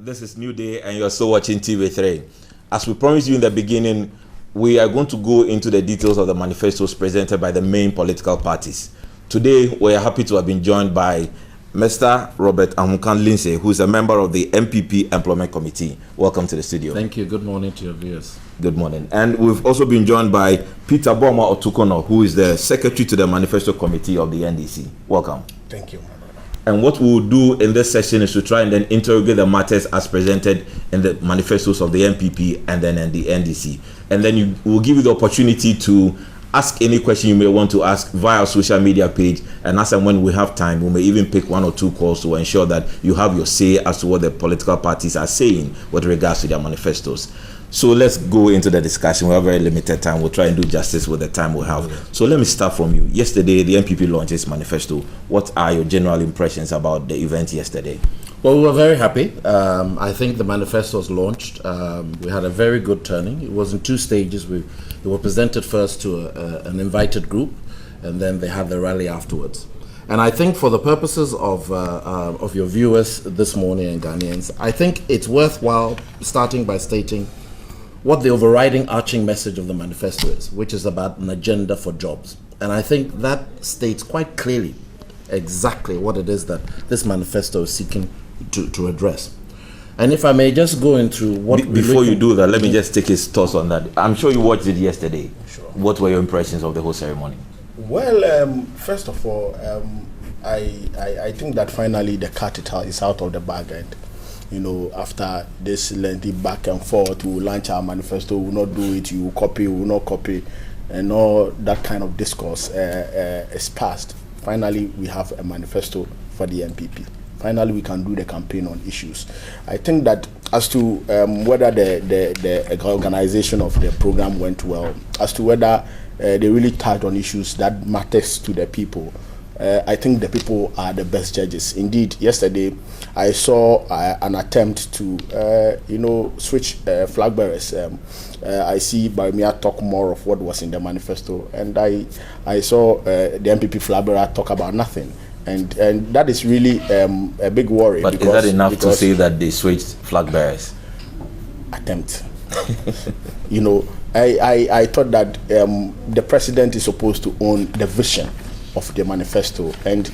This is New Day and you're still watching TV3. As we promised you in the beginning, we are going to go into the details of the manifestos presented by the main political parties. Today, we are happy to have been joined by Mr. Robert Amunkan Lindsay, who is a member of the NPP Employment Committee. Welcome to the studio. Thank you. Good morning to your viewers. Good morning. And we've also been joined by Peter Boma Otukono, who is the Secretary to the Manifesto Committee of the NDC. Welcome. Thank you. And what we will do in this session is to try and then interrogate the matters as presented in the manifestos of the NPP and then in the NDC. And then we'll give you the opportunity to ask any question you may want to ask via our social media page. And as and when we have time, we may even pick one or two calls to ensure that you have your say as to what the political parties are saying with regards to their manifestos. So let's go into the discussion. We have very limited time. We'll try and do justice with the time we have. So let me start from you. Yesterday, the NPP launched its manifesto. What are your general impressions about the event yesterday? Well, we were very happy. I think the manifesto was launched. We had a very good turning. It was in two stages. They were presented first to an invited group, and then they had the rally afterwards. And I think for the purposes of your viewers this morning and Ghanaians, I think it's worthwhile starting by stating what the overriding arching message of the manifesto is, which is about an agenda for jobs. And I think that states quite clearly exactly what it is that this manifesto is seeking to address. And if I may just go into what... Before you do that, let me just take his thoughts on that. I'm sure you watched it yesterday. Sure. What were your impressions of the whole ceremony? Well, first of all, I think that finally the cat is out of the bag. And, you know, after this lengthy back and forth, we will launch our manifesto, we will not do it, you will copy, we will not copy, and all that kind of discourse is past. Finally, we have a manifesto for the NPP. Finally, we can do the campaign on issues. I think that as to whether the organization of the program went well, as to whether they really touched on issues that matters to the people, I think the people are the best judges. Indeed, yesterday I saw an attempt to, switch flag bearers. I see Barmia talk more of what was in the manifesto, and I saw the NPP flag bearer talk about nothing, and that is really a big worry. But is that enough to say that they switched flag bearers? Attempt. I thought that the president is supposed to own the vision of the manifesto, and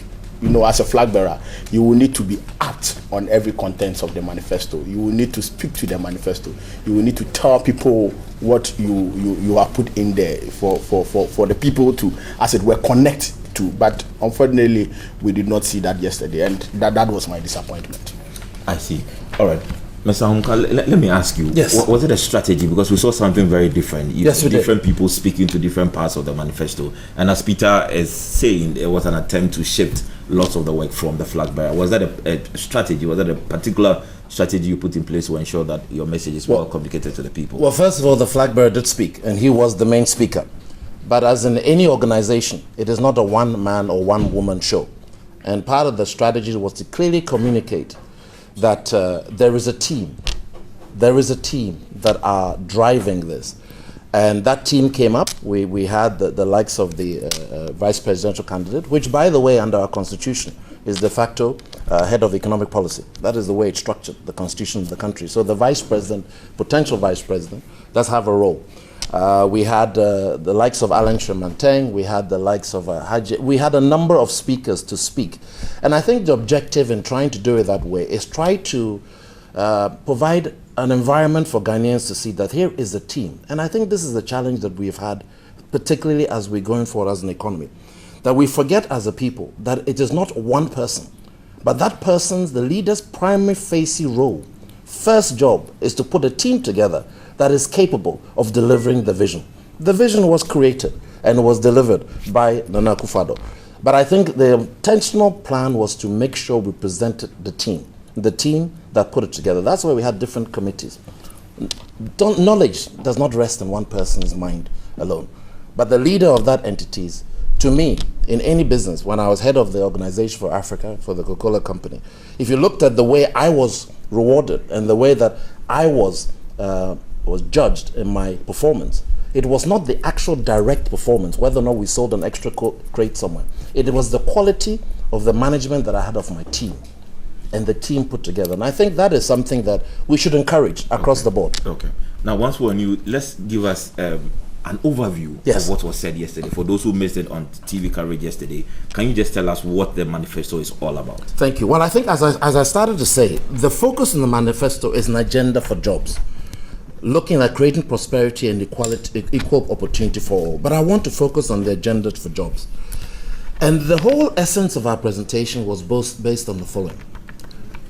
as a flag bearer, you will need to be apt on every content of the manifesto. You will need to speak to the manifesto. You will need to tell people what you are put in there for the people to, as it were, connect to. But unfortunately, we did not see that yesterday, and that was my disappointment. I see. All right. Mr. Amunkan, let me ask you, yes. Was it a strategy? Because we saw something very different. Yes, we different did. People speaking to different parts of the manifesto. And as Peter is saying, it was an attempt to shift lots of the work from the flag bearer. Was that a strategy? Was that a particular strategy you put in place to ensure that your message is well communicated to the people? Well, first of all, the flag bearer did speak, and he was the main speaker. But as in any organization, it is not a one-man or one-woman show. And part of the strategy was to clearly communicate that there is a team that are driving this, and that team came up. We had the likes of the vice presidential candidate, which, by the way, under our constitution is de facto head of economic policy. That is the way it's structured, the constitution of the country. So the vice president, potential vice president, does have a role. We had the likes of Alan Shemanteng, we had the likes of Haji, we had a number of speakers to speak. And I think the objective in trying to do it that way is try to provide an environment for Ghanaians to see that here is a team. And I think this is the challenge that we've had, particularly as we're going forward as an economy, that we forget as a people that it is not one person, but that person's, the leader's primary facie role, first job is to put a team together that is capable of delivering the vision. The vision was created and was delivered by Nana Akufo-Addo. But I think the intentional plan was to make sure we presented the team that put it together. That's why we had different committees. Knowledge does not rest in one person's mind alone. But the leader of that entities, to me, in any business, when I was head of the Organization for Africa, for the Coca-Cola Company, if you looked at the way I was rewarded and the way that I was judged in my performance, it was not the actual direct performance, whether or not we sold an extra crate somewhere. It was the quality of the management that I had of my team. and the team put together. And I think that is something that we should encourage across the board. Okay. Now, once we're on you, let's give us an overview of what was said yesterday. For those who missed it on TV coverage yesterday, can you just tell us what the manifesto is all about? Thank you. Well, I think as I started to say, the focus in the manifesto is an agenda for jobs, looking at creating prosperity and equal opportunity for all. But I want to focus on the agenda for jobs. And the whole essence of our presentation was both based on the following.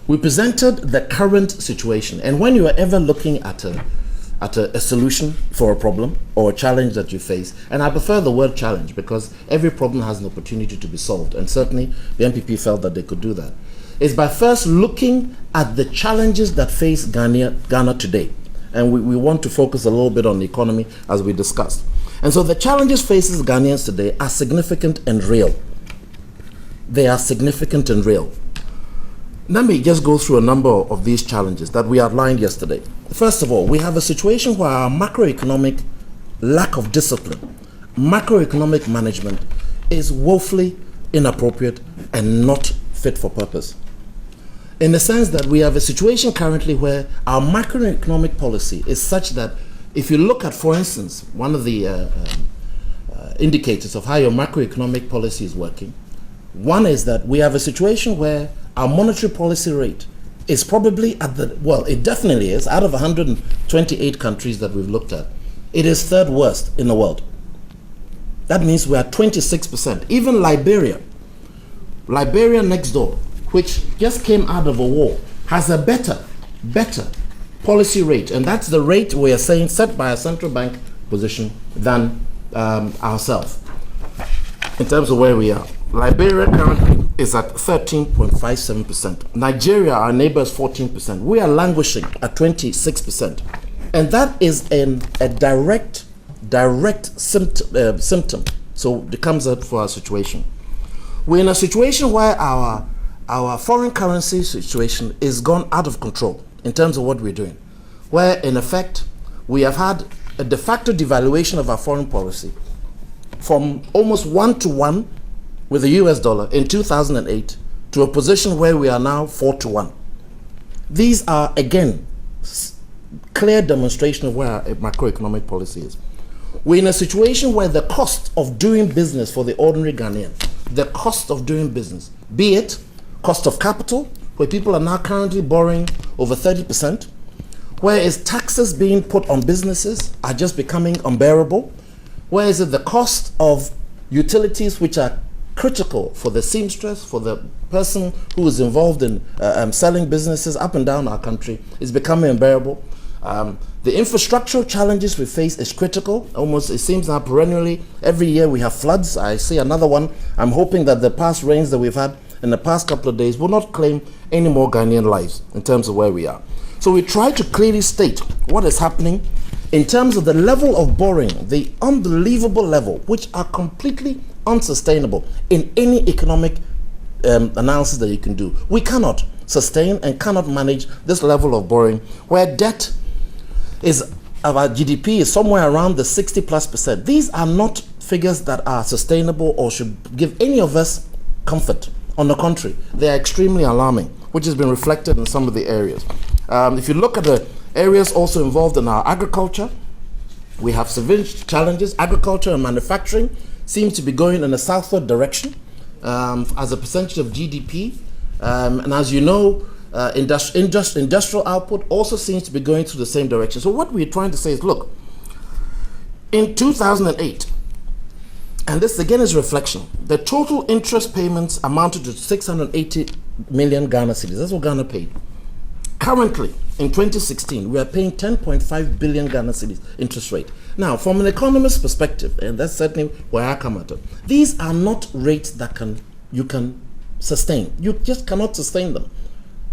We presented the current situation, and when you are ever looking at a solution for a problem or a challenge that you face, and I prefer the word challenge because every problem has an opportunity to be solved, and certainly the NPP felt that they could do that, is by first looking at the challenges that face Ghana today. And we want to focus a little bit on the economy as we discussed. And so the challenges faces Ghanaians today are significant and real. They are significant and real. Let me just go through a number of these challenges that we outlined yesterday. First of all, we have a situation where our macroeconomic lack of discipline, macroeconomic management is woefully inappropriate and not fit for purpose. In the sense that we have a situation currently where our macroeconomic policy is such that if you look at, for instance, one of the indicators of how your macroeconomic policy is working, one is that we have a situation where our monetary policy rate is probably it definitely is, out of 128 countries that we've looked at, it is third worst in the world. That means we are 26%. Even Liberia next door, which just came out of a war, has a better policy rate, and that's the rate we are saying set by a central bank position than ourselves in terms of where we are. Liberia currently is at 13.57%. Nigeria, our neighbor, is 14%. We are languishing at 26%. And that is a direct symptom. So it comes out for our situation. We're in a situation where our foreign currency situation is gone out of control in terms of what we're doing. Where, in effect, we have had a de facto devaluation of our foreign policy from almost 1-to-1 with the US dollar in 2008 to a position where we are now 4-to-1. These are, again, clear demonstration of where our macroeconomic policy is. We're in a situation where the cost of doing business for the ordinary Ghanaian, the cost of doing business, be it cost of capital, where people are now currently borrowing over 30%, where is taxes being put on businesses are just becoming unbearable, where is it the cost of utilities which are critical for the seamstress, for the person who is involved in selling businesses up and down our country is becoming unbearable. The infrastructural challenges we face is critical. Almost, it seems now perennially, every year we have floods. I see another one. I'm hoping that the past rains that we've had in the past couple of days will not claim any more Ghanaian lives in terms of where we are. So we try to clearly state what is happening in terms of the level of borrowing, the unbelievable level, which are completely unsustainable in any economic analysis that you can do. We cannot sustain and cannot manage this level of borrowing where debt is of our GDP is somewhere around the 60+%. These are not figures that are sustainable or should give any of us comfort. On the contrary, they are extremely alarming, which has been reflected in some of the areas. If you look at the areas also involved in our agriculture, we have severe challenges. Agriculture and manufacturing seem to be going in a southward direction as a percentage of GDP. And as you know, industrial output also seems to be going through the same direction. So what we're trying to say is, look, in 2008, and this again is reflection, the total interest payments amounted to 680 million Ghana cedis. That's what Ghana paid. Currently, in 2016, we are paying 10.5 billion Ghana cedis interest rate. Now, from an economist's perspective, and that's certainly where I come at it, these are not rates that you can sustain. You just cannot sustain them.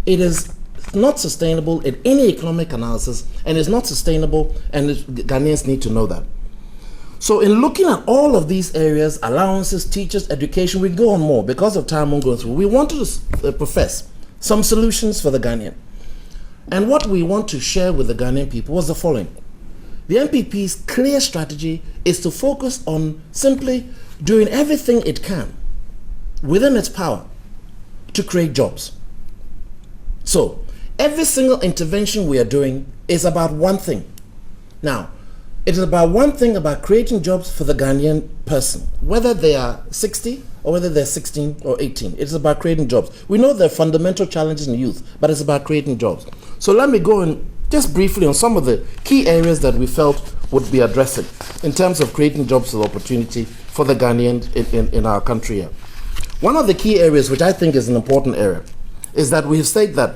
It is not sustainable in any economic analysis, and it's not sustainable, and Ghanaians need to know that. So in looking at all of these areas, allowances, teachers, education, we go on more. Because of time I'm going through, we wanted to profess some solutions for the Ghanaian. And what we want to share with the Ghanaian people was the following. The NPP's clear strategy is to focus on simply doing everything it can within its power to create jobs. So every single intervention we are doing is about one thing. Now, it is about one thing about creating jobs for the Ghanaian person, whether they are 60 or whether they're 16 or 18. It's about creating jobs. We know there are fundamental challenges in youth, but it's about creating jobs. So let me go in just briefly on some of the key areas that we felt would be addressing in terms of creating jobs and opportunity for the Ghanaian in our country here. One of the key areas, which I think is an important area, is that we have stated that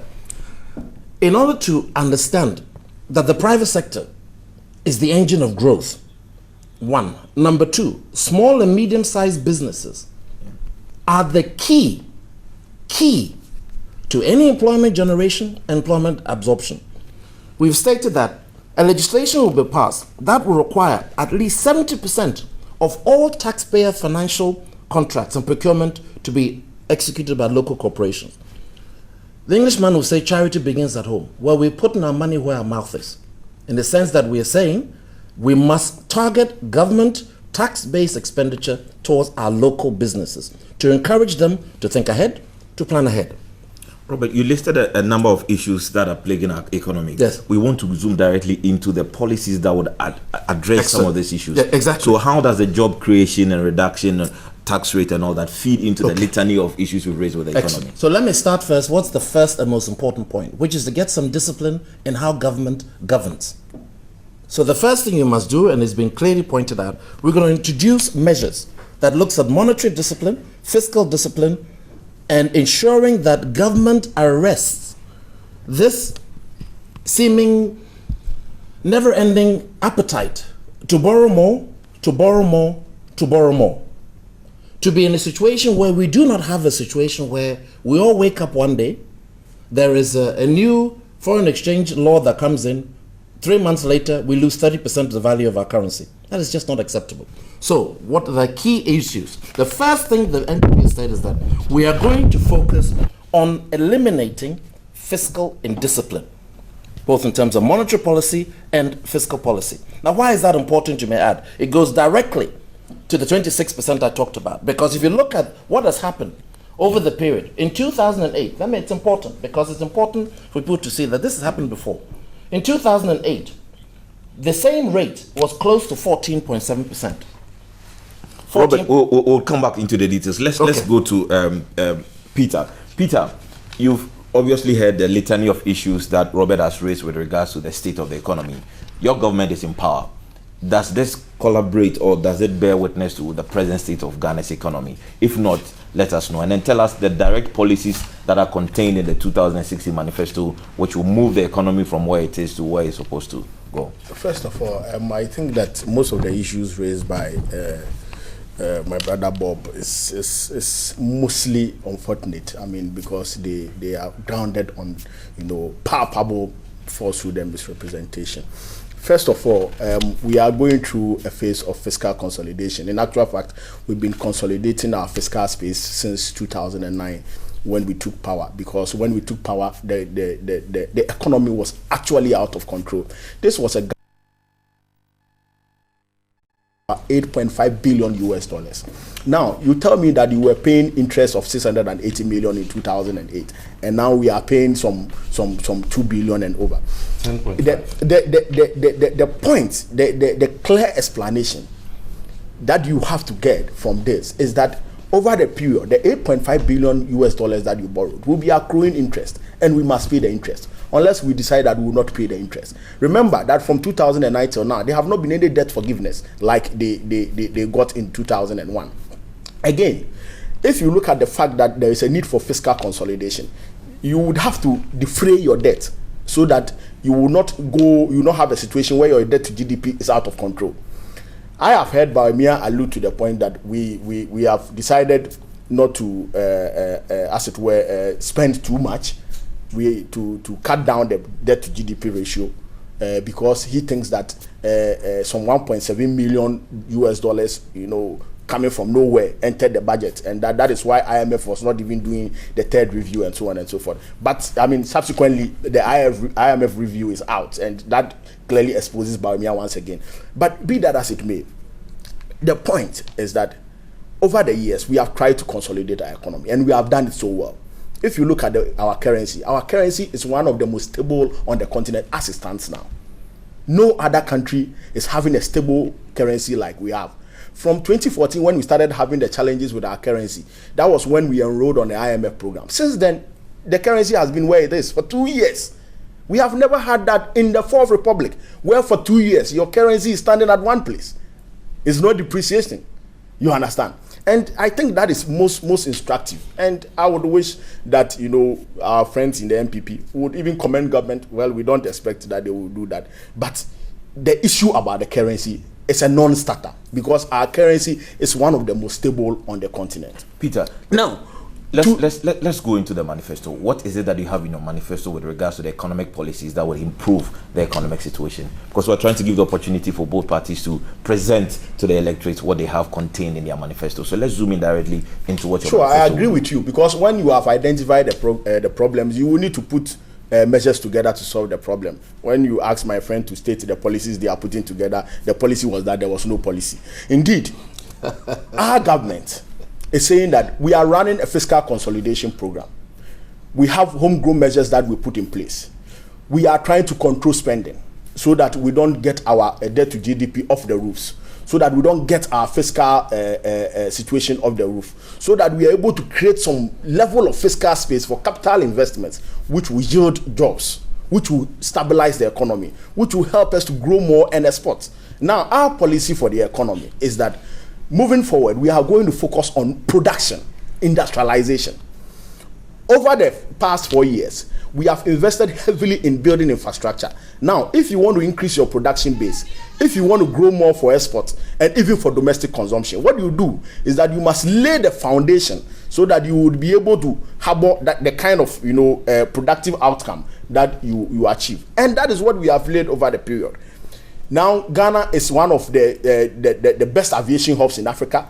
in order to understand that the private sector is the engine of growth, one. Number two, small and medium-sized businesses are the key to any employment generation and employment absorption. We've stated that a legislation will be passed that will require at least 70% of all taxpayer financial contracts and procurement to be executed by local corporations. The Englishman will say charity begins at home. Well, we're putting our money where our mouth is, in the sense that we are saying we must target government tax-based expenditure towards our local businesses to encourage them to think ahead, to plan ahead. Robert, you listed a number of issues that are plaguing our economy. Yes. We want to zoom directly into the policies that would address some of these issues. Yeah, exactly. So how does the job creation and reduction, tax rate and all that feed into the litany of issues we've raised with the economy? So let me start first. What's the first and most important point, which is to get some discipline in how government governs. So the first thing you must do, and it's been clearly pointed out, we're going to introduce measures that looks at monetary discipline, fiscal discipline, and ensuring that government arrests this seeming never-ending appetite to borrow more, to borrow more, to borrow more. To be in a situation where we do not have a situation where we all wake up one day, there is a new foreign exchange law that comes in, 3 months later, we lose 30% of the value of our currency. That is just not acceptable. So, what are the key issues? The first thing the NPP said is that we are going to focus on eliminating fiscal indiscipline, both in terms of monetary policy and fiscal policy. Now, why is that important, you may add? It goes directly to the 26% I talked about. Because if you look at what has happened over the period, in 2008, it's important, because it's important for people to see that this has happened before. In 2008, the same rate was close to 14.7%. Robert, we'll come back into the details. Let's go to Peter. Peter, you've obviously heard the litany of issues that Robert has raised with regards to the state of the economy. Your government is in power. Does this collaborate or does it bear witness to the present state of Ghana's economy? If not, let us know. And then tell us the direct policies that are contained in the 2016 manifesto, which will move the economy from where it is to where it's supposed to go. First of all, I think that most of the issues raised by my brother Bob is mostly unfortunate. I mean, because they are grounded on, palpable falsehood and misrepresentation. First of all, we are going through a phase of fiscal consolidation. In actual fact, we've been consolidating our fiscal space since 2009 when we took power, because when we took power, the economy was actually out of control. This was a $8.5 billion US. Now, you tell me that you were paying interest of 680 million in 2008, and now we are paying some 2 billion and over. The point, the clear explanation that you have to get from this is that over the period, the 8.5 billion US that you borrowed will be accruing interest, and we must pay the interest, unless we decide that we will not pay the interest. Remember that from 2009 till now, there have not been any debt forgiveness like they got in 2001. Again, if you look at the fact that there is a need for fiscal consolidation, you would have to defray your debt so that you will not have a situation where your debt to GDP is out of control. I have heard Baumia allude to the point that we have decided not to, as it were, spend too much, to cut down the debt to GDP ratio, because he thinks that some 1.7 million US, coming from nowhere entered the budget, and that is why IMF was not even doing the third review and so on and so forth. But I mean, subsequently the IMF review is out, and that clearly exposes Baumia once again. But be that as it may, the point is that over the years we have tried to consolidate our economy, and we have done it so well. if you look at our currency is one of the most stable on the continent as it stands now. No other country is having a stable currency like we have. From 2014, when we started having the challenges with our currency, that was when we enrolled on the IMF program. Since then, the currency has been where it is for 2 years. We have never had that in the Fourth Republic, where for 2 years your currency is standing at one place. It's not depreciating. You understand? And I think that is most instructive. And I would wish that, you know, our friends in the NPP would even commend government. Well, we don't expect that they will do that. But the issue about the currency is a non-starter, because our currency is one of the most stable on the continent. Peter, now let's go into the manifesto. What is it that you have in your manifesto with regards to the economic policies that will improve the economic situation? Because we're trying to give the opportunity for both parties to present to the electorate what they have contained in their manifesto. So let's zoom in directly into what your manifesto. Sure, I agree with you, because when you have identified the problems, you will need to put measures together to solve the problem. When you ask my friend to state the policies they are putting together, the policy was that there was no policy. Indeed, our government is saying that we are running a fiscal consolidation program. We have homegrown measures that we put in place. We are trying to control spending so that we don't get our debt to GDP off the roofs, so that we don't get our fiscal situation off the roof, so that we are able to create some level of fiscal space for capital investments, which will yield jobs, which will stabilize the economy, which will help us to grow more and export. Now, our policy for the economy is that moving forward, we are going to focus on production, industrialization. Over the past 4 years, we have invested heavily in building infrastructure. Now, if you want to increase your production base, if you want to grow more for export and even for domestic consumption, what you do is that you must lay the foundation so that you would be able to have the kind of, you know, productive outcome that you achieve. And that is what we have laid over the period. Now, Ghana is one of the best aviation hubs in Africa.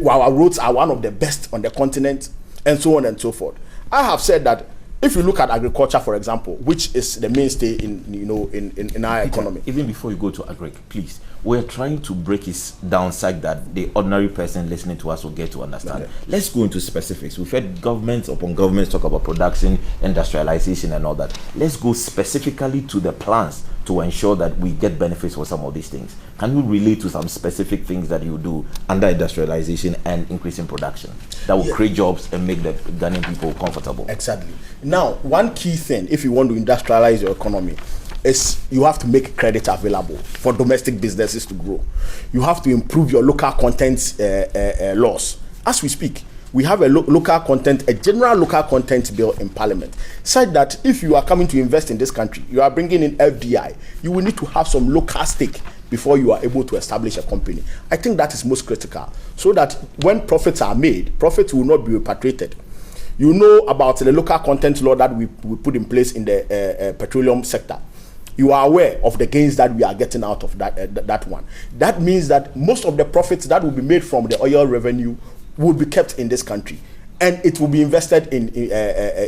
Our roads are one of the best on the continent, and so on and so forth. I have said that if you look at agriculture, for example, which is the mainstay in our economy. Even before you go to agric, please, we're trying to break his downside that the ordinary person listening to us will get to understand. Okay. Let's go into specifics. We've had governments upon governments talk about production, industrialization, and all that. Let's go specifically to the plans to ensure that we get benefits for some of these things. Can you relate to some specific things that you do under industrialization and increasing production that will create jobs and make the Ghanaian people comfortable? Exactly. Now, one key thing, if you want to industrialize your economy, is you have to make credit available for domestic businesses to grow. You have to improve your local content laws. As we speak, we have a general local content bill in Parliament, such that if you are coming to invest in this country, you are bringing in FDI, you will need to have some local stake before you are able to establish a company. I think that is most critical, so that when profits are made, profits will not be repatriated. You know about the local content law that we put in place in the petroleum sector. You are aware of the gains that we are getting out of that one. That means that most of the profits that will be made from the oil revenue will be kept in this country, and it will be invested in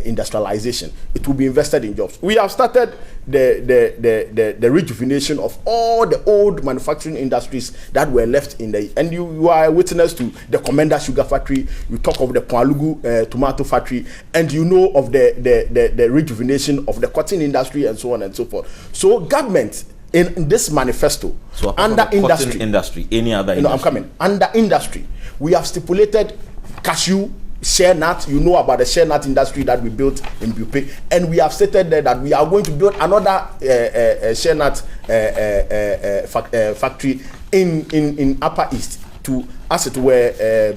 industrialization. It will be invested in jobs. We have started the rejuvenation of all the old manufacturing industries that were left in the. And you are a witness to the Commander Sugar Factory. You talk of the Poalugu tomato factory, and you know of the rejuvenation of the cotton industry and so on and so forth. So government in this manifesto, so under industry, any other industry? No, I'm coming. Under industry, we have stipulated cashew, share nut. You know about the share nut industry that we built in Bupe, and we have stated there that we are going to build another share nut factory in Upper East to, as it were,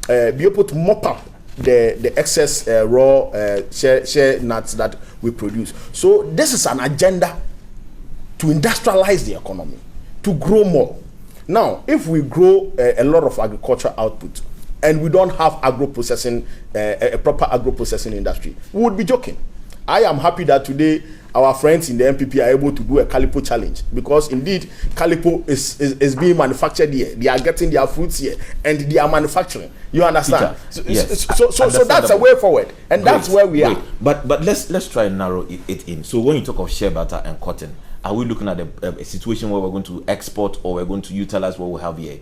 be able to mop up the excess raw share nuts that we produce. So this is an agenda to industrialize the economy, to grow more. Now, if we grow a lot of agricultural output and we don't have agro-processing, a proper agro-processing industry, we would be joking. I am happy that today our friends in the NPP are able to do a Calipo challenge, because indeed Calipo is being manufactured here. They are getting their fruits here and they are manufacturing. You understand? Yes. So that's a way forward, and that's where we are. But let's try and narrow it in. So when you talk of shea butter and cotton, are we looking at a situation where we're going to export or we're going to utilize what we have here?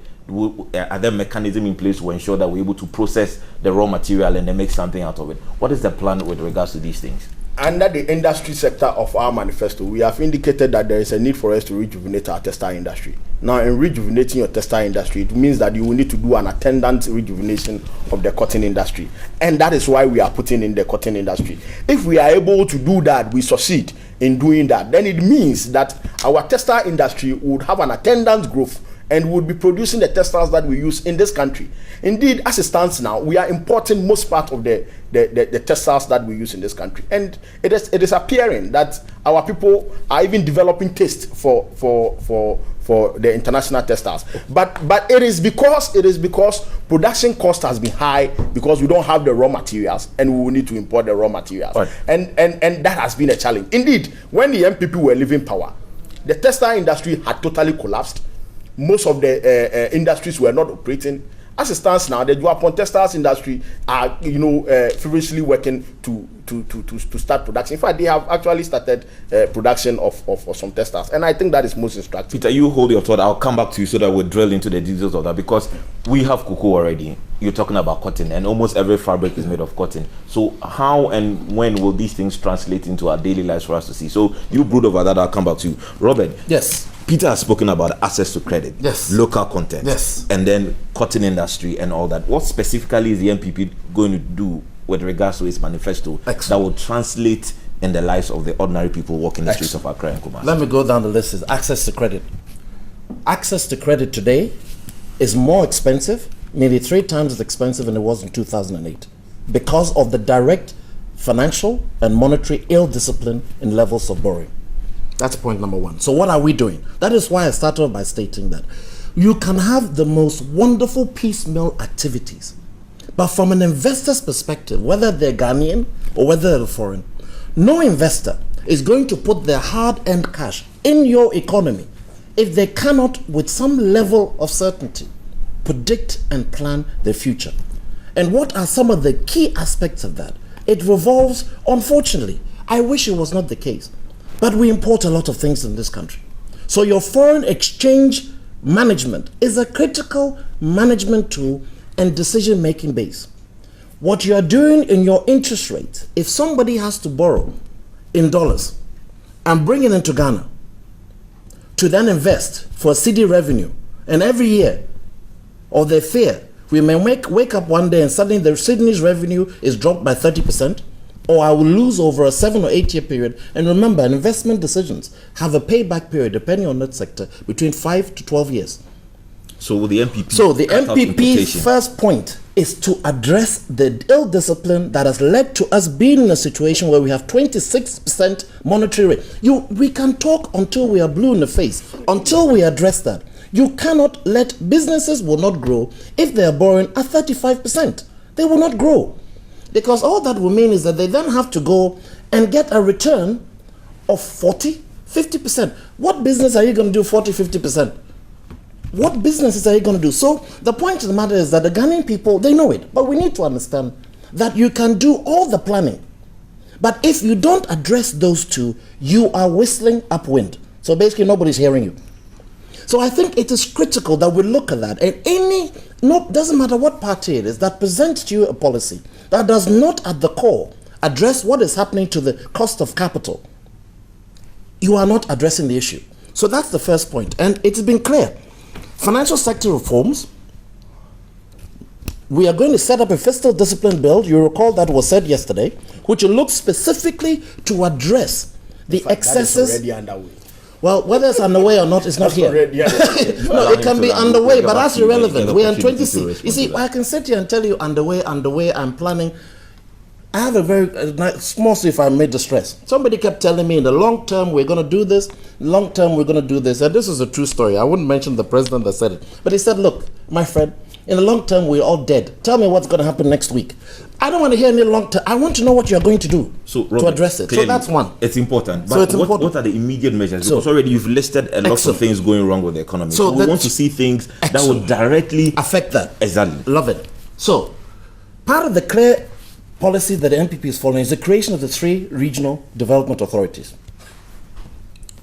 Are there mechanisms in place to ensure that we're able to process the raw material and then make something out of it? What is the plan with regards to these things? Under the industry sector of our manifesto, we have indicated that there is a need for us to rejuvenate our textile industry. Now, in rejuvenating your textile industry, it means that you will need to do an attendant rejuvenation of the cotton industry. And that is why we are putting in the cotton industry. If we are able to do that, we succeed in doing that, then it means that our textile industry would have an attendant growth and would be producing the textiles that we use in this country. Indeed, as it stands now, we are importing most part of the textiles that we use in this country. And it is appearing that our people are even developing taste for the international textiles. But it is because production cost has been high, because we don't have the raw materials and we will need to import the raw materials. Right. And that has been a challenge. Indeed, when the NPP were leaving power, the textile industry had totally collapsed. Most of the industries were not operating. As it stands now, the Japan textiles industry are, feverishly working to start production. In fact, they have actually started production of some textiles, and I think that is most instructive. Peter, you hold your thought. I'll come back to you so that we'll drill into the details of that, because we have cocoa already. You're talking about cotton, and almost every fabric is made of cotton. So how and when will these things translate into our daily lives for us to see? So you brood over that. I'll come back to you, Robert. Yes. Peter has spoken about access to credit, yes, local content, yes, and then cotton industry and all that. What specifically is the NPP going to do with regards to its manifesto that will translate in the lives of the ordinary people walking the streets of Accra and Kumasi? Let me go down the list. Is access to credit. Access to credit today is more expensive, nearly 3 times as expensive than it was in 2008, because of the direct financial and monetary ill discipline in levels of borrowing. That's point number one. So what are we doing? That is why I started by stating that you can have the most wonderful piecemeal activities, but from an investor's perspective, whether they're Ghanaian or whether they're foreign, no investor is going to put their hard-earned cash in your economy if they cannot, with some level of certainty, predict and plan their future. And what are some of the key aspects of that? It revolves, unfortunately, I wish it was not the case, but we import a lot of things in this country. So your foreign exchange management is a critical management tool and decision-making base. What you are doing in your interest rate, if somebody has to borrow in dollars and bring it into Ghana to then invest for cedi revenue, and every year, or they fear, we may wake up one day and suddenly the cedi's revenue is dropped by 30%, or I will lose over a 7 or 8 year period. And remember, investment decisions have a payback period, depending on that sector, between 5 to 12 years. So will the NPP? So the NPP's first point is to address the ill discipline that has led to us being in a situation where we have 26% monetary rate. We can talk until we are blue in the face, until we address that. You cannot let businesses will not grow if they are borrowing at 35%. They will not grow. Because all that will mean is that they then have to go and get a return of 40, 50%. What business are you going to do 40, 50%? What businesses are you going to do? So the point of the matter is that the Ghanaian people, they know it. But we need to understand that you can do all the planning. But if you don't address those two, you are whistling upwind. So basically nobody's hearing you. So I think it is critical that we look at that. And doesn't matter what party it is that presents to you a policy that does not at the core address what is happening to the cost of capital, you are not addressing the issue. So that's the first point. And it's been clear. Financial sector reforms, we are going to set up a fiscal discipline bill, you recall that was said yesterday, which will look specifically to address the excesses. That is already underway. Well, whether it's underway or not, it's not here. No, it can be underway, but that's irrelevant. We are in 20C. You see, I can sit here and tell you underway, I'm planning. I have a very small, if I may distress. Somebody kept telling me in the long term we're going to do this, long term we're going to do this. And this is a true story. I wouldn't mention the president that said it. But he said, look, my friend, in the long term we're all dead. Tell me what's going to happen next week. I don't want to hear any long term. I want to know what you're going to do to address it. Clearly, so that's one. It's important. But what are the immediate measures? Because already you've listed a lot of things going wrong with the economy. So we want to see things that will directly affect that. Exactly. Love it. So part of the clear policy that the NPP is following is the creation of the 3 regional development authorities.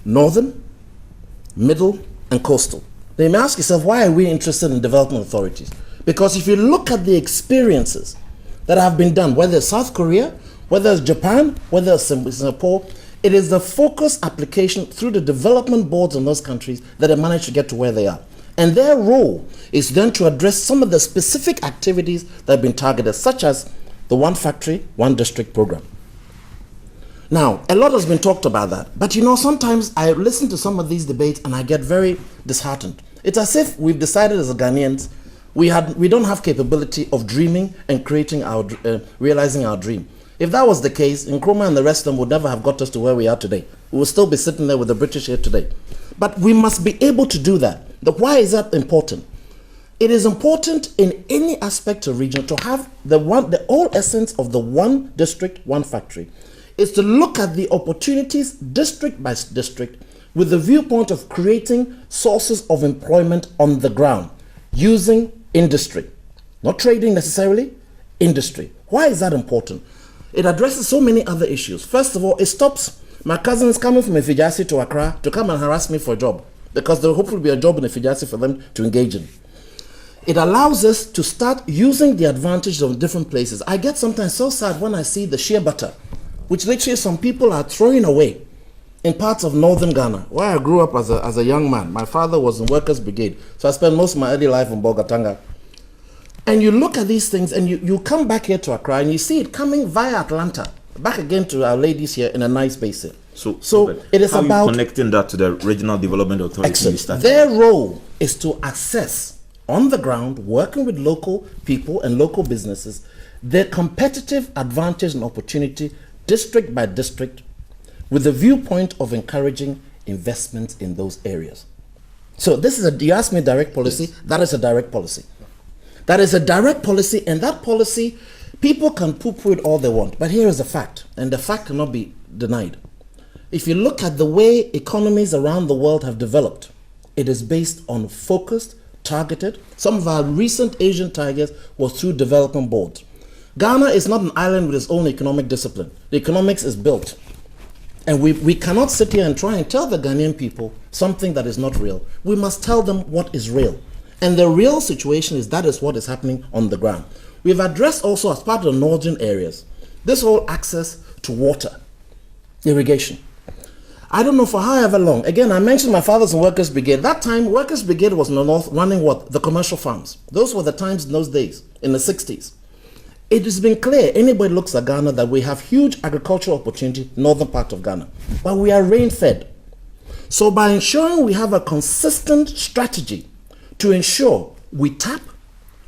northern, middle, and coastal. Now you may ask yourself, why are we interested in development authorities? Because if you look at the experiences that have been done, whether it's South Korea, whether it's Japan, whether it's Singapore, it is the focused application through the development boards in those countries that have managed to get to where they are. And their role is then to address some of the specific activities that have been targeted, such as the One Factory, One District program. Now, a lot has been talked about that. But you know, sometimes I listen to some of these debates and I get very disheartened. It's as if we've decided as Ghanaians, we don't have capability of dreaming and creating realizing our dream. If that was the case, Nkrumah and the rest of them would never have got us to where we are today. We would still be sitting there with the British here today. But we must be able to do that. Why is that important? It is important in any aspect of region to have the whole essence of the one district, one factory, is to look at the opportunities district by district with the viewpoint of creating sources of employment on the ground using industry. Not trading necessarily, industry. Why is that important? It addresses so many other issues. First of all, it stops my cousins coming from Ifijasi to Accra to come and harass me for a job, because there will hopefully be a job in Ifijasi for them to engage in. It allows us to start using the advantages of different places. I get sometimes so sad when I see the shea butter, which literally some people are throwing away in parts of northern Ghana, where I grew up as a young man. My father was in Workers' Brigade, so I spent most of my early life in Bogatanga. And you look at these things and you come back here to Accra and you see it coming via Atlanta, back again to our ladies here in a nice basin. So it is how about you connecting that to the Regional Development Authority. Excellent. Their role is to assess on the ground, working with local people and local businesses, their competitive advantage and opportunity district by district, with the viewpoint of encouraging investments in those areas. So this is you asked me direct policy, yes. That is a direct policy. That is a direct policy, and that policy, people can poo-poo it all they want, but here is the fact, and the fact cannot be denied. If you look at the way economies around the world have developed, it is based on focused, targeted. Some of our recent Asian tigers was through development boards. Ghana is not an island with its own economic discipline. The economics is built. And we cannot sit here and try and tell the Ghanaian people something that is not real. We must tell them what is real. And the real situation is that is what is happening on the ground. We've addressed also, as part of the northern areas, this whole access to water, irrigation. I don't know for however long. Again, I mentioned my father's in Workers' Brigade. That time, Workers' Brigade was in the north running what? The commercial farms. Those were the times in those days, in the 60s. It has been clear, anybody looks at Ghana, that we have huge agricultural opportunity, northern part of Ghana. But we are rain-fed. So by ensuring we have a consistent strategy to ensure we tap,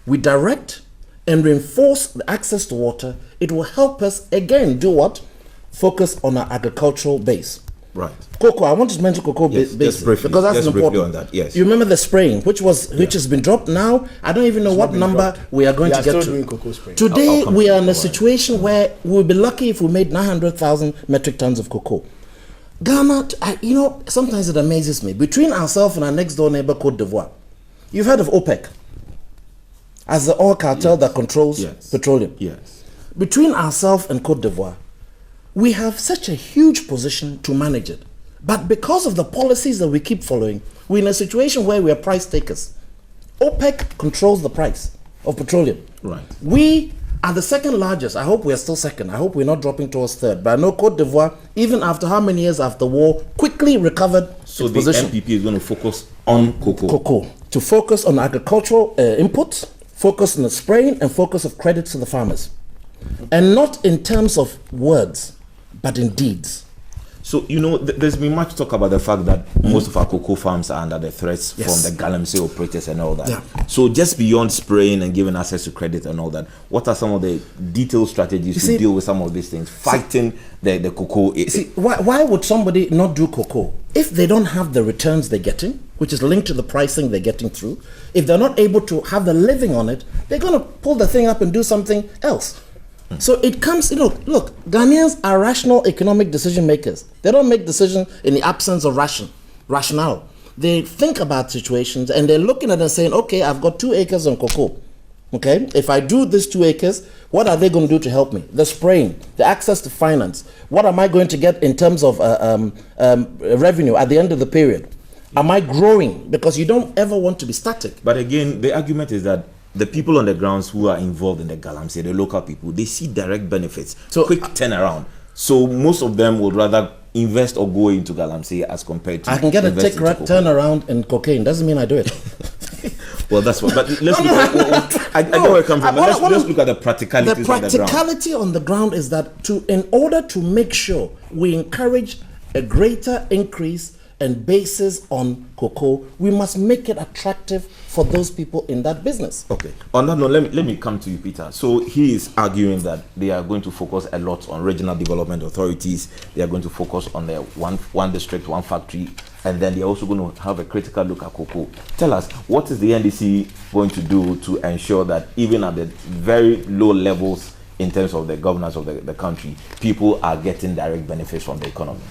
we direct, and reinforce the access to water, it will help us, again, do what? Focus on our agricultural base. Right. Cocoa, I want to mention cocoa yes, base briefly, because that's important. On that, yes. You remember the spraying, which has been dropped now. I don't even know what number we are going to get to. Today, we are in a situation where we'll be lucky if we made 900,000 metric tons of cocoa. Ghana, you know, sometimes it amazes me. Between ourselves and our next door neighbor, Côte d'Ivoire, you've heard of OPEC as the oil cartel that controls petroleum. Yes. Between ourselves and Côte d'Ivoire, we have such a huge position to manage it. But because of the policies that we keep following, we're in a situation where we are price takers. OPEC controls the price of petroleum. Right. We are the second largest. I hope we are still second. I hope we're not dropping towards third. But I know Côte d'Ivoire, even after how many years after war, quickly recovered its position. So the NPP is going to focus on cocoa. Cocoa. To focus on agricultural inputs, focus on the spraying, and focus of credit to the farmers. And not in terms of words, but in deeds. So, you know, there's been much talk about the fact that most of our cocoa farms are under the threats from the galamsey operators and all that. Yeah. So just beyond spraying and giving access to credit and all that, what are some of the detailed strategies to deal with some of these things, fighting the cocoa? Why would somebody not do cocoa? If they don't have the returns they're getting, which is linked to the pricing they're getting through, if they're not able to have the living on it, they're going to pull the thing up and do something else. So it comes, look, Ghanaians are rational economic decision makers. They don't make decisions in the absence of rationale. They think about situations and they're looking at it and saying, okay, I've got 2 acres on cocoa. Okay, if I do these 2 acres, what are they going to do to help me? The spraying, the access to finance. What am I going to get in terms of revenue at the end of the period? Am I growing? Because you don't ever want to be static. But again, the argument is that the people on the grounds who are involved in the galamsey, the local people, they see direct benefits, so quick turnaround. So most of them would rather invest or go into galamsey as compared to. I can get a tick turnaround in cocaine. Doesn't mean I do it. Well, that's what. But let's look at. I know where it comes from. But let's look at the practicalities. The practicality on the ground is that in order to make sure we encourage a greater increase and basis on cocoa, we must make it attractive for those people in that business. Okay. On that note, let me come to you, Peter. So he is arguing that they are going to focus a lot on regional development authorities. They are going to focus on the one district, one factory, and then they're also going to have a critical look at cocoa. Tell us, what is the NDC going to do to ensure that even at the very low levels in terms of the governance of the country, people are getting direct benefits from the economy?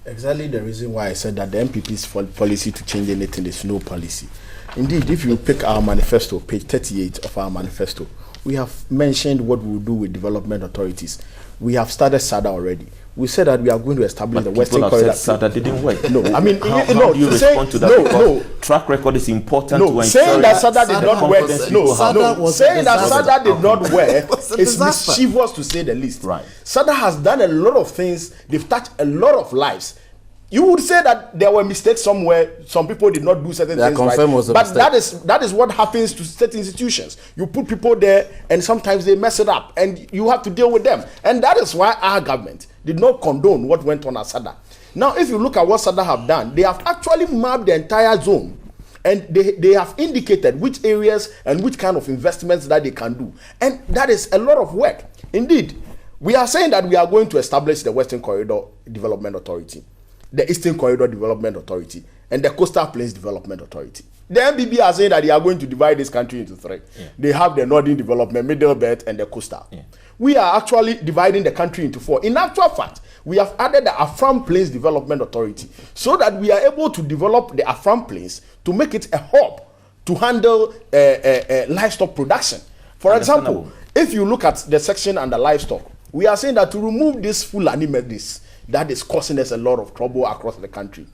Exactly the reason why I said that the NPP's policy to change anything is no policy. Indeed, if you pick our manifesto, page 38 of our manifesto, we have mentioned what we will do with development authorities. We have started SADA already. We said that we are going to establish the Western Corridor. SADA didn't work. No, I mean, how do you respond to that? No, track record is important to ensure. Saying that SADA did not work. Saying that SADA did not work is mischievous to say the least. Right. SADA has done a lot of things. They've touched a lot of lives. You would say that there were mistakes somewhere. Some people did not do certain things right. But that is what happens to certain institutions. You put people there, and sometimes they mess it up, and you have to deal with them. And that is why our government did not condone what went on at SADA. Now, if you look at what SADA have done, they have actually mapped the entire zone, and they have indicated which areas and which kind of investments that they can do. And that is a lot of work. Indeed, we are saying that we are going to establish the Western Corridor Development Authority, the Eastern Corridor Development Authority, and the Coastal Plains Development Authority. The NPP are saying that they are going to divide this country into 3. Yeah. They have the Northern Development, Middle Belt, and the Coastal. Yeah. We are actually dividing the country into 4. In actual fact, we have added the Afram Plains Development Authority so that we are able to develop the Afram Plains to make it a hub to handle livestock production. For example, if you look at the section under livestock, we are saying that to remove this Fulani medicine that is causing us a lot of trouble across the country,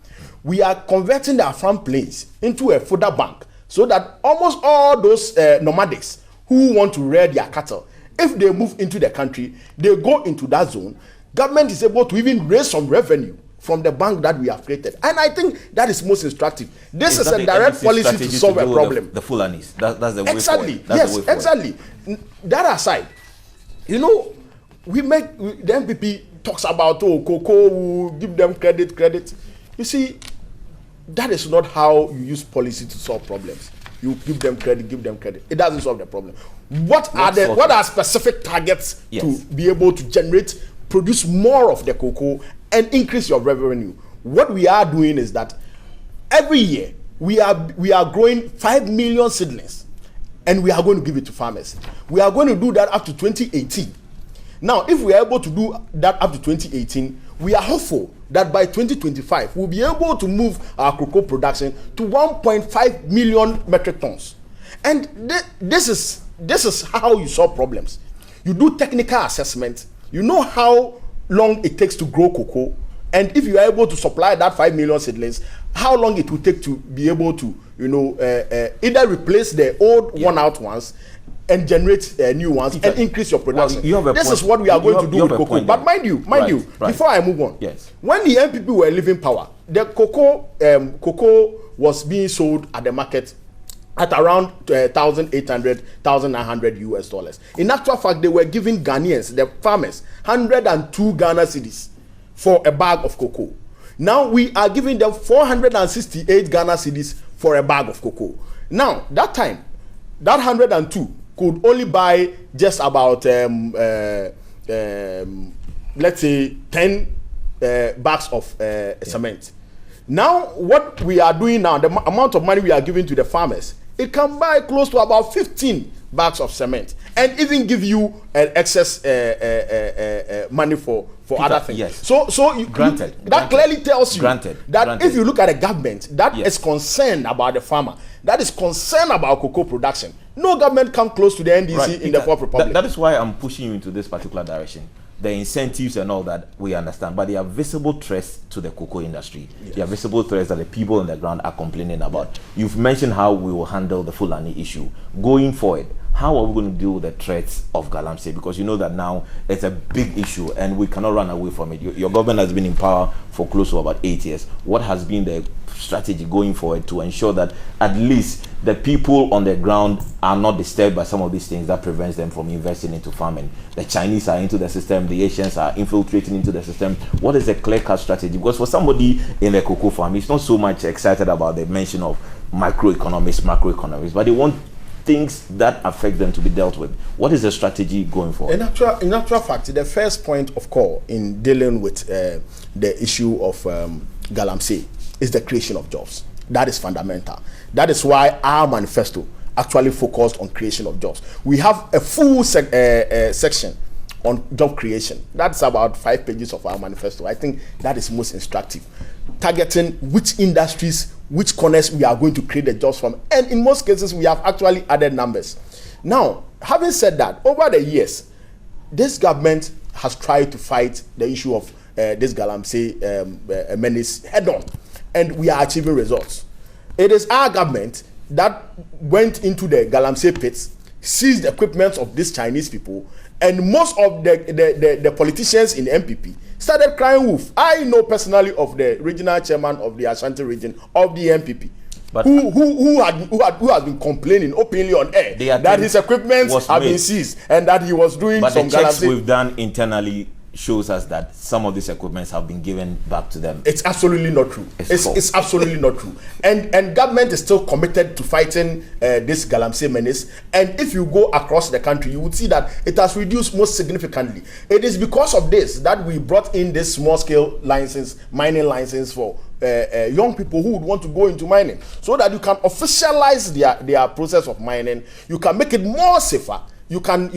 we are converting the Afram Plains into a fodder bank so that almost all those nomadics who want to rear their cattle, if they move into the country, they go into that zone. Government is able to even raise some revenue from the bank that we have created. And I think that is most instructive. This is a direct policy to solve a problem. The Fulanis, that's the way exactly. forward. That's yes, exactly. That aside, you know, the NPP talks about cocoa, will give them credit. You see, that is not how you use policy to solve problems. You give them credit. It doesn't solve the problem. What are specific targets to be able to produce more of the cocoa and increase your revenue? What we are doing is that every year we are growing 5 million seedlings, and we are going to give it to farmers. We are going to do that up to 2018. Now, if we are able to do that up to 2018, we are hopeful that by 2025 we'll be able to move our cocoa production to 1.5 million metric tons. And this is how you solve problems. You do technical assessment. You know how long it takes to grow cocoa, and if you are able to supply that 5 million seedlings, how long it will take to be able to, either replace the old worn-out ones and generate new ones and increase your production. Well, this is what we are going to do with cocoa. But mind you, before I move on, when the NPP were leaving power, the cocoa was being sold at the market at around $1,800, $1,900 US. In actual fact, they were giving Ghanaians, the farmers, 102 Ghana cedis for a bag of cocoa. Now we are giving them 468 Ghana cedis for a bag of cocoa. Now, that time, that 102 could only buy just about, let's say, 10 bags of cement. Now, what we are doing now, the amount of money we are giving to the farmers, it can buy close to about 15 bags of cement and even give you an excess money for other things. Yes. So that clearly tells you that if you look at a government that is concerned about the farmer, that is concerned about cocoa production, No government come close to the NDC Right, in Peter, the Fourth Republic. That is why I'm pushing you into this particular direction. The incentives and all that, we understand, but they are visible threats to the cocoa industry. Yes. They are visible threats that the people on the ground are complaining about. Yes. You've mentioned how we will handle the Fulani issue. Going forward, how are we going to deal with the threats of Galamsey? Because you know that now it's a big issue and we cannot run away from it. Your government has been in power for close to about 8 years. What has been the strategy going forward to ensure that at least the people on the ground are not disturbed by some of these things that prevents them from investing into farming? The Chinese are into the system, the Asians are infiltrating into the system. What is the clear-cut strategy? Because for somebody in the cocoa farm, he's not so much excited about the mention of macroeconomics, but they want things that affect them to be dealt with. What is the strategy going forward? In actual fact, the first point of call in dealing with the issue of Galamsey is the creation of jobs. That is fundamental. That is why our manifesto actually focused on creation of jobs. We have a full section on job creation. That's about 5 pages of our manifesto. I think that is most instructive, targeting which industries, which corners we are going to create the jobs from, and in most cases we have actually added numbers. Now, having said that, over the years this government has tried to fight the issue of this Galamsey menace head on, and we are achieving results. It is our government that went into the Galamsey pits, seized the equipment of these Chinese people, and most of the politicians in NPP started crying wolf. I know personally of the regional chairman of the Ashanti region of the NPP, but who has been complaining openly on air that his equipment have been seized and that he was doing some Galamsey. But the checks we've done internally shows us that some of these equipments have been given back to them. It's absolutely not true. It's absolutely not true. And government is still committed to fighting this Galamsey menace. And if you go across the country, you would see that it has reduced most significantly. It is because of this that we brought in this small-scale mining license for young people who would want to go into mining, so that you can officialize their process of mining. You can make it more safer. You can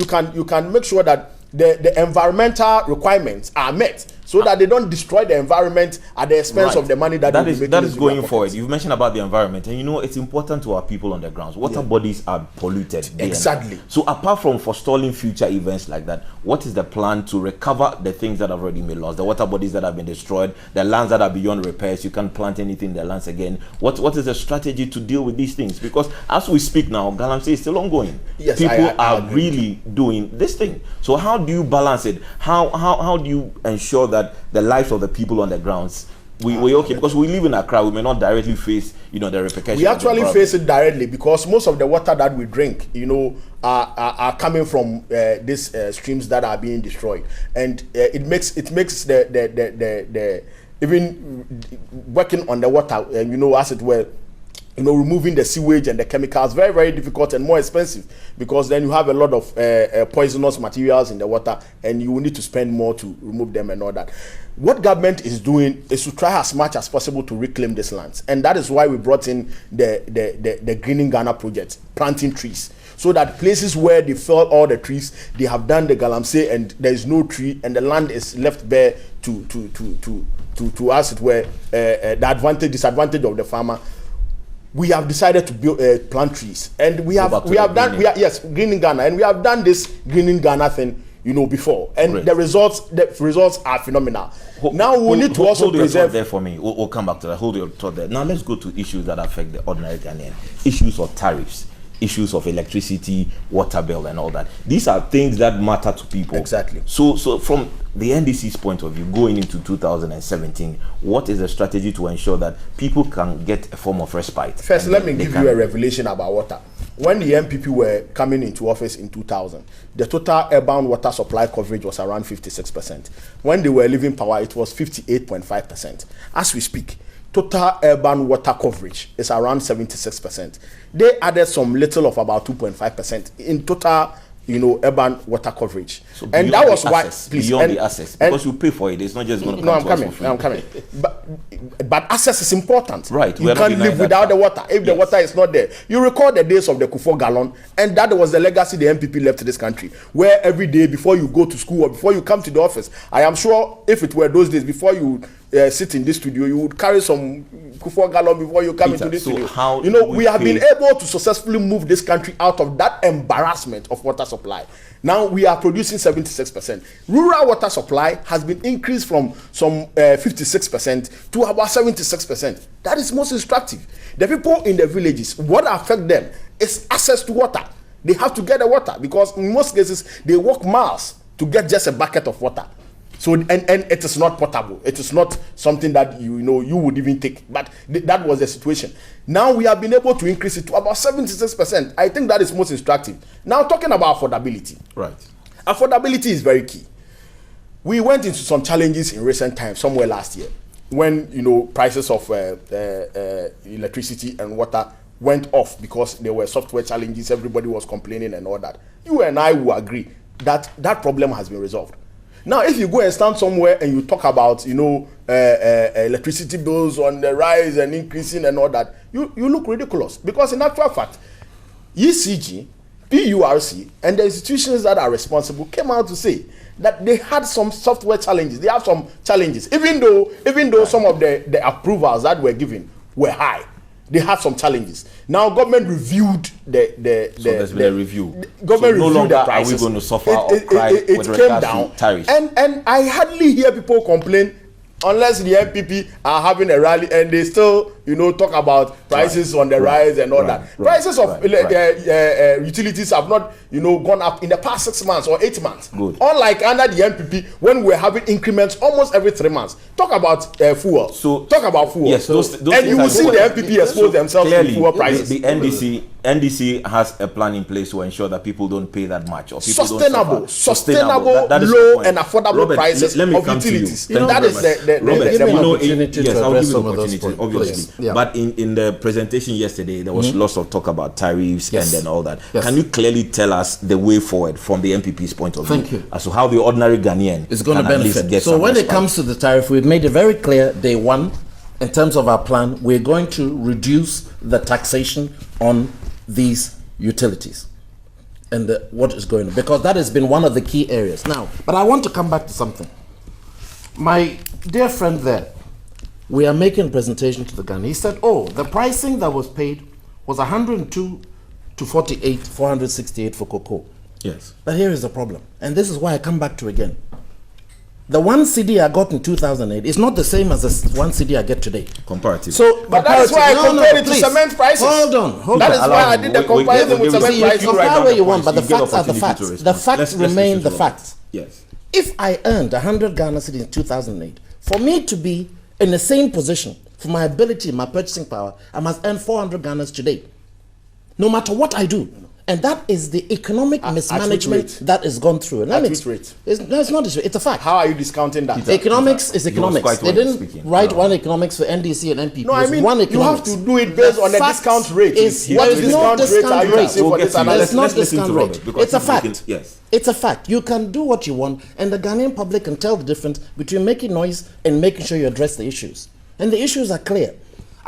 make sure that the environmental requirements are met, so that they don't destroy the environment at the expense of the money that is going forward. You've mentioned about the environment, and you know it's important to our people on the grounds. Water bodies are polluted. Exactly. So apart from forestalling future events like that, what is the plan to recover the things that have already been lost, the water bodies that have been destroyed, the lands that are beyond repairs? You can't plant anything in the lands again. What is the strategy to deal with these things? Because as we speak now, Galamsey is still ongoing. Yes, people are really doing this thing. So how do you balance it? How do you ensure that the lives of the people on the grounds, we okay, because we live in Accra, we may not directly face the repercussions. We actually face it directly, because most of the water that we drink are coming from these streams that are being destroyed, and it makes the even working on the water, as it were, removing the sewage and the chemicals very, very difficult and more expensive, because then you have a lot of poisonous materials in the water, and you will need to spend more to remove them and all that. What government is doing is to try as much as possible to reclaim these lands, and that is why we brought in the Greening Ghana project, planting trees, so that places where they fell all the trees, they have done the Galamsey and there is no tree, and the land is left bare to as it were, the disadvantage of the farmer. We have decided to build plant trees, and we have done Greening Ghana, and we have done this Greening Ghana thing before, and great. The results are phenomenal. Now we need to also preserve there for me. We'll come back to that. Hold your thought there. Now let's go to issues that affect the ordinary Ghanaian. Issues of tariffs, issues of electricity, water bill, and all that. These are things that matter to people. Exactly. So from the NDC's point of view, going into 2017, what is the strategy to ensure that people can get a form of respite? First, let me give you a revelation about water. When the NPP were coming into office in 2000, the total urban water supply coverage was around 56%. When they were leaving power, it was 58.5%. As we speak, total urban water coverage is around 76%. They added some little of about 2.5% in total, urban water coverage. So and that was why, beyond the access, because you pay for it, it's not just going to come to us for free. I'm coming. But access is important. Right. You can't live without the water. If the water is not there, you recall the days of the Kufo Gallon, and that was the legacy the NPP left to this country, where every day before you go to school or before you come to the office, I am sure if it were those days, before you sit in this studio, you would carry some 4 gallons before you come Peter, into this so studio. how You know, do we have been pay- able to successfully move this country out of that embarrassment of water supply. Now we are producing 76%. Rural water supply has been increased from some 56% to about 76%. That is most instructive. The people in the villages, what affects them is access to water. They have to get the water because in most cases they walk miles to get just a bucket of water. So and it is not potable. It is not something that you would even take. But that was the situation. Now we have been able to increase it to about 76%. I think that is most instructive. Now talking about affordability. Right. Affordability is very key. We went into some challenges in recent times, somewhere last year, when prices of electricity and water went off because there were software challenges. Everybody was complaining and all that. You and I will agree that that problem has been resolved. Now, if you go and stand somewhere and you talk about, electricity bills on the rise and increasing and all that, you look ridiculous. Because in actual fact, ECG, PURC, and the institutions that are responsible came out to say that they had some software challenges. They have some challenges, even though some of the approvals that were given were high. They have some challenges. Now, government reviewed So there's been a review. Government so no reviewed longer the are prices. we going to suffer or cry with came regards down, to tariffs. and I hardly hear people complain unless the NPP are having a rally and they still talk about prices on the rise and all that. Prices of utilities have not gone up in the past 6 months or 8 months. Good. Unlike under the NPP when we're having increments almost every 3 months. Talk about fuel. So talk about fuel. Yes, those and you will see the NPP expose themselves to fuel prices. The NDC has a plan in place to ensure that people don't pay that much or people sustainable That is the low point. and affordable Robert, prices let me of come utilities. to you. That is Robert, give me an I'll opportunity give to you address the some of those opportunity, points, obviously. please. Yeah. But in the presentation yesterday, there was lots of talk about tariffs Yes. and then all that. Yes. Can you clearly tell us the way forward from the NPP's point of view? Thank you. As to how the ordinary Ghanaian is going to can at least benefit. get So some when it respite? comes to the tariff, we've made it very clear day one, in terms of our plan, we're going to reduce the taxation on these utilities and what is going on, because that has been one of the key areas. Now, but I want to come back to something. My dear friend there, we are making a presentation to the Ghana. He said, oh, the pricing that was paid was 102 to 48, 468 for cocoa. Yes. But here is the problem, and this is why I come back to again. The 1 CD I got in 2008 is not the same as the 1 CD I get today. Comparative. So, But that is why I compared it to cement prices. Hold on. That is why I did the comparison with cement You prices. compare where you want, but the You get facts are the opportunity to facts. The respond. facts Let's remain listen the to Robert. facts. Yes. If I earned 100 Ghana cedis in 2008, for me to be in the same position, for my ability, my purchasing power, I must earn 400 Ghanas today. No matter what I do. And that is the economic mismanagement that is gone through. And At which rate? It's not, it's a fact. How are you discounting that? Economics is economics. quite They well didn't speaking. write one economics for NDC and NPP. No, I It's mean, one you have economics. to do it based on the fact discount rate. Is, What there is no discount rate are discount you rate. using for this We'll get to analysis? There's no Let's listen to discount Robert, rate. because It's a we fact. can- yes. It's a fact. You can do what you want, and the Ghanaian public can tell the difference between making noise and making sure you address the issues. And the issues are clear.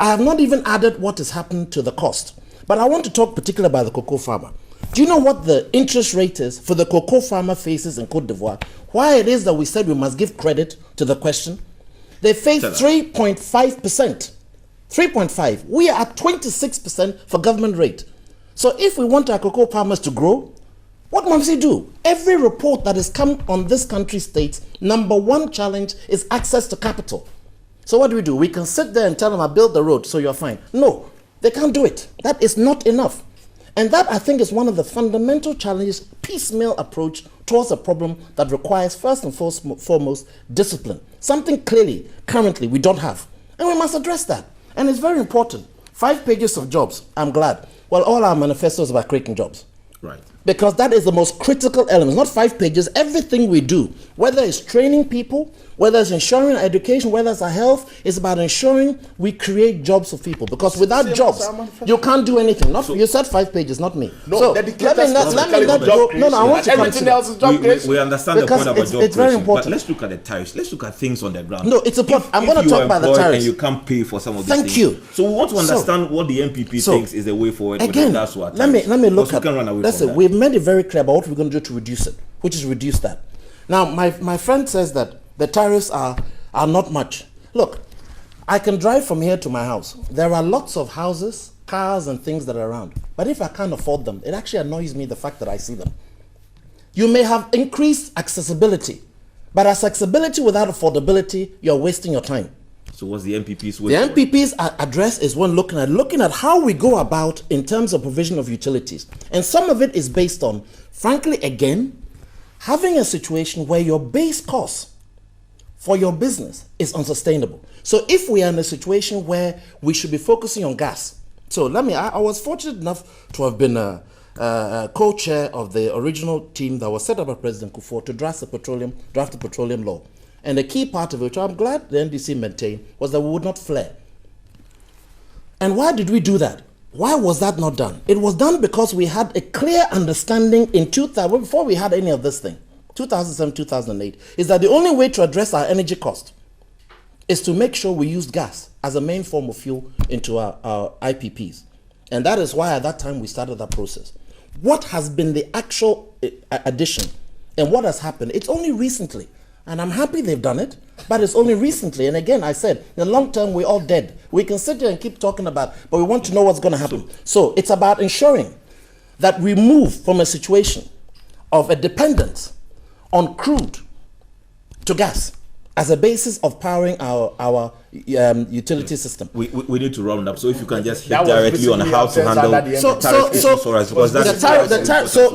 I have not even added what has happened to the cost. But I want to talk particularly about the cocoa farmer. Do you know what the interest rate is for the cocoa farmer faces in Côte d'Ivoire? Why it is that we said we must give credit to the question? They face 3.5%. 3.5. We are at 26% for government rate. So if we want our cocoa farmers to grow, what must we do? Every report that has come on this country states number one challenge is access to capital. So what do? We can sit there and tell them, I built the road, so you're fine. No, they can't do it. That is not enough. And that, I think, is one of the fundamental challenges, piecemeal approach towards a problem that requires, first and foremost, discipline. Something clearly, currently, we don't have. And we must address that. And it's very important. 5 pages of jobs, I'm glad. Well, all our manifestos are about creating jobs. Right. Because that is the most critical element. Not 5 pages. Everything we do, whether it's training people, whether it's ensuring education, whether it's our health, it's about ensuring we create jobs for people. Because without jobs, you can't do anything. Not you said 5 pages, not me. No, so let me not go. No, I want to everything consider. else is job creation. We understand Because the point about job it's very creation, important. but let's look at the tariffs. Let's look at things on the ground. No, it's important. I'm going to you talk are about the employed tariffs. and you can't pay for some of these Thank things. you. So we want to understand what the NPP thinks is the way forward. Again, that's what let me look at. Can run away That's from it. that. We've made it very clear about what we're going to do to reduce it, which is reduce that. Now, my friend says that the tariffs are not much. Look, I can drive from here to my house. There are lots of houses, cars, and things that are around. But if I can't afford them, it actually annoys me the fact that I see them. You may have increased accessibility, but accessibility without affordability, you're wasting your time. So what's the NPP's way? The NPP's address is one looking at how we go about in terms of provision of utilities. And some of it is based on, frankly, again, having a situation where your base cost for your business is unsustainable. So if we are in a situation where we should be focusing on gas. So I was fortunate enough to have been a co-chair of the original team that was set up by President Kufuor to draft the petroleum law. And a key part of it, which I'm glad the NDC maintained, was that we would not flare. And why did we do that? Why was that not done? It was done because we had a clear understanding in 2000, before we had any of this thing, 2007, 2008, is that the only way to address our energy cost is to make sure we use gas as a main form of fuel into our IPPs. And that is why at that time we started that process. What has been the actual addition and what has happened? It's only recently. And I'm happy they've done it, but it's only recently. And again, I said, in the long term, we're all dead. We can sit here and keep talking about, but we want to know what's going to happen. So it's about ensuring that we move from a situation of a dependence on crude to gas as a basis of powering our utility system. We need to round up. So if you can just hit directly on how to handle So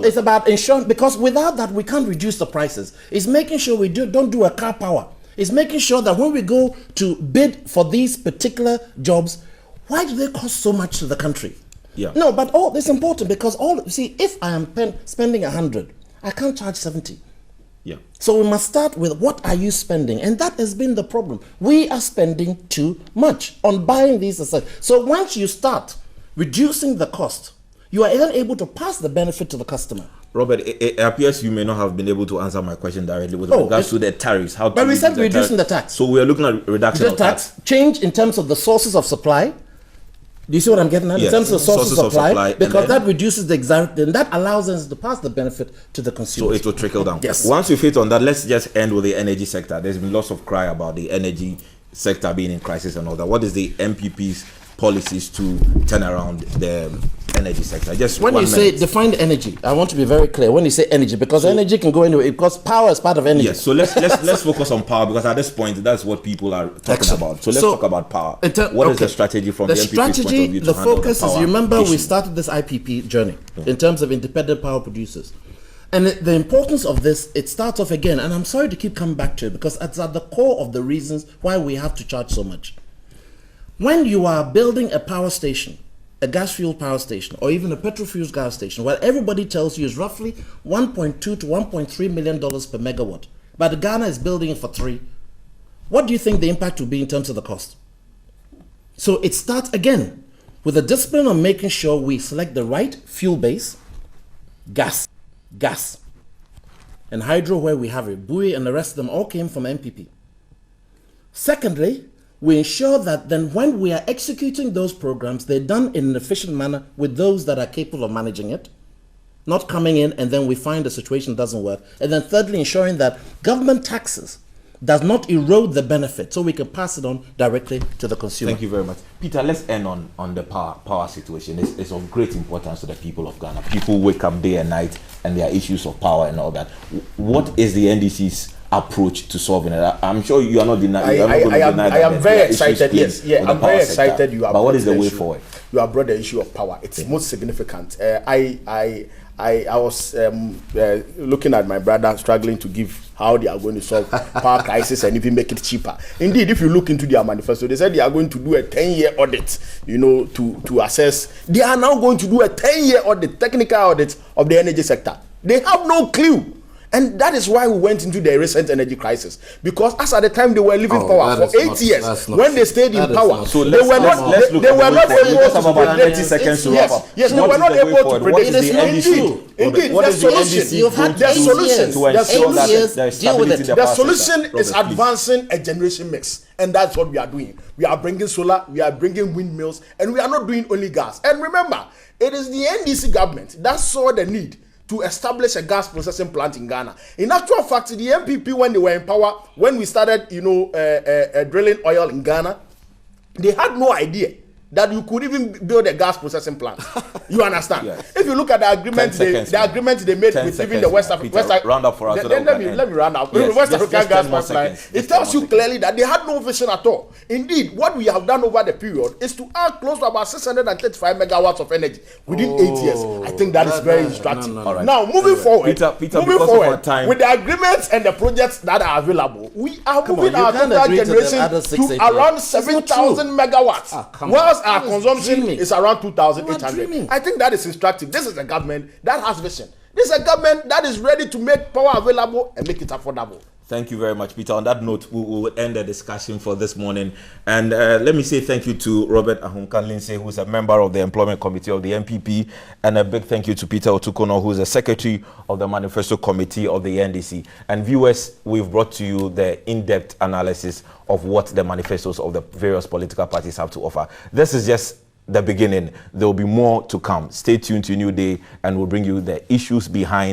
it's about ensuring, because without that we can't reduce the prices. It's making sure we don't do a car power. It's making sure that when we go to bid for these particular jobs, why do they cost so much to the country? Yeah. No, but it's important because if I am spending 100, I can't charge 70. Yeah. So we must start with what are you spending? And that has been the problem. We are spending too much on buying these assets. So once you start reducing the cost, you are then able to pass the benefit to the customer. Robert, it appears you may not have been able to answer my question directly with regards to the tariffs. But we said reducing the tax. So we are looking at reduction of tax. Change in terms of the sources of supply. Do you see what I'm getting at? Yes. In terms of sources of supply, because that reduces the and that allows us to pass the benefit to the consumer. So it will trickle down. Yes. Once we hit on that, let's just end with the energy sector. There's been lots of cry about the energy sector being in crisis and all that. What is the MPP's policies to turn around the energy sector? Just when you say define energy, I want to be very clear. When you say energy, because energy can go anywhere, because power is part of energy. Yes. So let's focus on power, because at this point that's what people are talking about. So let's talk about power. What is the strategy from the MPP's point of view to the handle focus the power is, you remember issue? We started this IPP journey in terms of independent power producers. And the importance of this, it starts off again, and I'm sorry to keep coming back to it, because it's at the core of the reasons why we have to charge so much. When you are building a power station, a gas fuel power station, or even a petrol fuels gas station, where everybody tells you is roughly $1.2 to $1.3 million per megawatt, but Ghana is building it for $3 million, what do you think the impact will be in terms of the cost? So it starts again with a discipline on making sure we select the right fuel base, gas, and hydro where we have it. Buoy and the rest of them all came from MPP. Secondly, we ensure that then when we are executing those programs, they're done in an efficient manner with those that are capable of managing it, not coming in and then we find the situation doesn't work. And then thirdly, ensuring that government taxes does not erode the benefit so we can pass it on directly to the consumer. Thank you very much. Peter, let's end on the power situation. It's of great importance to the people of Ghana. People wake up day and night and there are issues of power and all that. What is the NDC's approach to solving it? I'm sure you are not denying. I am very excited. Yes, yeah, I'm very excited. But what is the way forward? You have brought the issue of power. It's most significant. I was looking at my brother struggling to give how they are going to solve power crisis and even make it cheaper. Indeed, if you look into their manifesto, they said they are going to do a 10-year audit, to assess. They are now going to do a 10-year audit, technical audit of the energy sector. They have no clue. And that is why we went into the recent energy crisis. Because as at the time they were leaving power for 8 years, when they stayed in power, they were not able to predict. 30 seconds to wrap up. Yes, they were not able to predict. Indeed, what is the NDC? You've had 8 years to ensure that deal with it. The solution is advancing a generation mix. And that's what we are doing. We are bringing solar, we are bringing windmills, and we are not doing only gas. And remember, it is the NDC government that saw the need to establish a gas processing plant in Ghana. In actual fact, the NPP, when they were in power, when we started, drilling oil in Ghana, They had no idea that you could even build a gas processing plant. You understand? Yes. If you look at the agreement, they made with even the West African. Round up for us. Let me round up. Yes, West just African 10 gas more pipeline. seconds. It tells you clearly that they had no vision at all. Indeed, what we have done over the period is to add close to about 635 megawatts of energy within 8 years. I think that is very instructive. Right. Now, moving forward, Peter, moving because forward of our time, with the agreements and the projects that are available, we are moving on, you our can't total agree to generation the other to 688. around It's not 7,000 true. megawatts, whilst our That is consumption dreaming. is around You are 2,800. dreaming. I think that is instructive. This is a government that has vision. This is a government that is ready to make power available and make it affordable. Thank you very much, Peter. On that note, we will end the discussion for this morning. And let me say thank you to Robert Ahunkan Lindsay, who's a member of the Employment Committee of the NPP, and a big thank you to Peter Otukono, who's the Secretary of the Manifesto Committee of the NDC. And viewers, we've brought to you the in-depth analysis of what the manifestos of the various political parties have to offer. This is just the beginning. There will be more to come. Stay tuned to New Day, and we'll bring you the issues behind